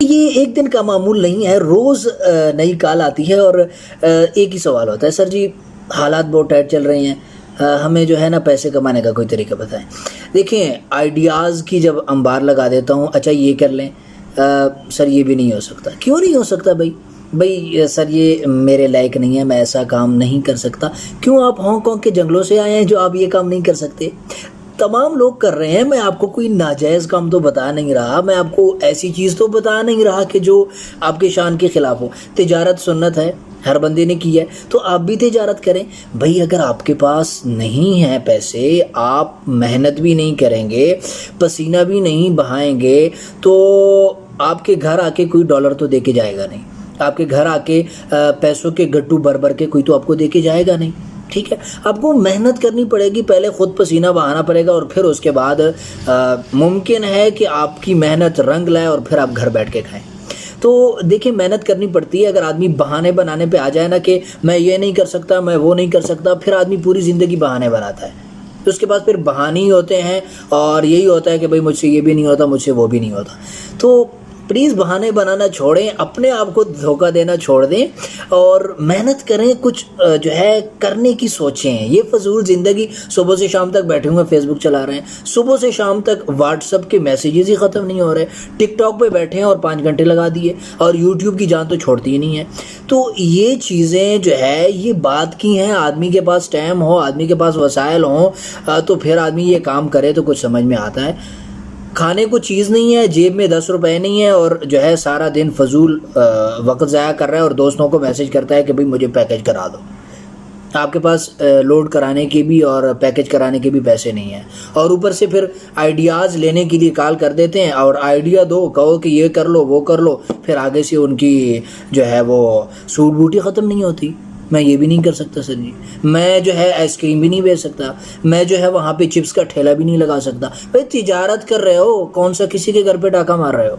یہ ایک دن کا معمول نہیں ہے، روز نئی کال آتی ہے اور ایک ہی سوال ہوتا ہے، سر جی حالات بہت ٹائٹ چل رہے ہیں، ہمیں جو ہے نا پیسے کمانے کا کوئی طریقہ بتائیں۔ دیکھیں آئیڈیاز کی جب انبار لگا دیتا ہوں، اچھا یہ کر لیں، سر یہ بھی نہیں ہو سکتا، کیوں نہیں ہو سکتا بھائی سر یہ میرے لائق نہیں ہے، میں ایسا کام نہیں کر سکتا۔ کیوں آپ ہانگ کانگ کے جنگلوں سے آئے ہیں جو آپ یہ کام نہیں کر سکتے؟ تمام لوگ کر رہے ہیں، میں آپ کو کوئی ناجائز کام تو بتا نہیں رہا، میں آپ کو ایسی چیز تو بتا نہیں رہا کہ جو آپ کے شان کے خلاف ہو۔ تجارت سنت ہے، ہر بندے نے کی ہے، تو آپ بھی تجارت کریں بھائی۔ اگر آپ کے پاس نہیں ہے پیسے، آپ محنت بھی نہیں کریں گے، پسینہ بھی نہیں بہائیں گے، تو آپ کے گھر آ کے کوئی ڈالر تو دے کے جائے گا نہیں، آپ کے گھر آ کے پیسوں کے گٹو بھر بھر کے کوئی تو آپ کو دے کے جائے گا نہیں، ٹھیک ہے؟ آپ کو محنت کرنی پڑے گی، پہلے خود پسینہ بہانا پڑے گا، اور پھر اس کے بعد ممکن ہے کہ آپ کی محنت رنگ لائے اور پھر آپ گھر بیٹھ کے کھائیں۔ تو دیکھیں محنت کرنی پڑتی ہے۔ اگر آدمی بہانے بنانے پہ آ جائے نا کہ میں یہ نہیں کر سکتا، میں وہ نہیں کر سکتا، پھر آدمی پوری زندگی بہانے بناتا ہے، تو اس کے بعد پھر بہانے ہی ہوتے ہیں، اور یہی ہوتا ہے کہ بھائی مجھ سے یہ بھی نہیں ہوتا، مجھ سے وہ بھی نہیں ہوتا۔ تو پلیز بہانے بنانا چھوڑیں، اپنے آپ کو دھوکہ دینا چھوڑ دیں اور محنت کریں، کچھ جو ہے کرنے کی سوچیں۔ یہ فضول زندگی، صبح سے شام تک بیٹھے ہوئے فیس بک چلا رہے ہیں، صبح سے شام تک واٹس ایپ کے میسیجز ہی ختم نہیں ہو رہے، ٹک ٹاک پہ بیٹھے ہیں اور 5 گھنٹے لگا دیے، اور یوٹیوب کی جان تو چھوڑتی ہی نہیں ہے۔ تو یہ چیزیں جو ہے یہ بات کی ہیں، آدمی کے پاس ٹائم ہو، آدمی کے پاس وسائل ہوں، تو پھر آدمی یہ کام کرے تو کچھ سمجھ میں آتا ہے۔ کھانے کو چیز نہیں ہے، جیب میں 10 روپے نہیں ہے، اور جو ہے سارا دن فضول وقت ضائع کر رہا ہے، اور دوستوں کو میسج کرتا ہے کہ بھئی مجھے پیکج کرا دو۔ آپ کے پاس لوڈ کرانے کے بھی اور پیکج کرانے کے بھی پیسے نہیں ہیں، اور اوپر سے پھر آئیڈیاز لینے کے لیے کال کر دیتے ہیں، اور آئیڈیا دو، کہو کہ یہ کر لو وہ کر لو، پھر آگے سے ان کی جو ہے وہ سوٹ بوٹی ختم نہیں ہوتی۔ میں یہ بھی نہیں کر سکتا سر جی، میں جو ہے آئس کریم بھی نہیں بیچ سکتا، میں جو ہے وہاں پہ چپس کا ٹھیلا بھی نہیں لگا سکتا۔ بھائی تجارت کر رہے ہو، کون سا کسی کے گھر پہ ڈاکہ مار رہے ہو؟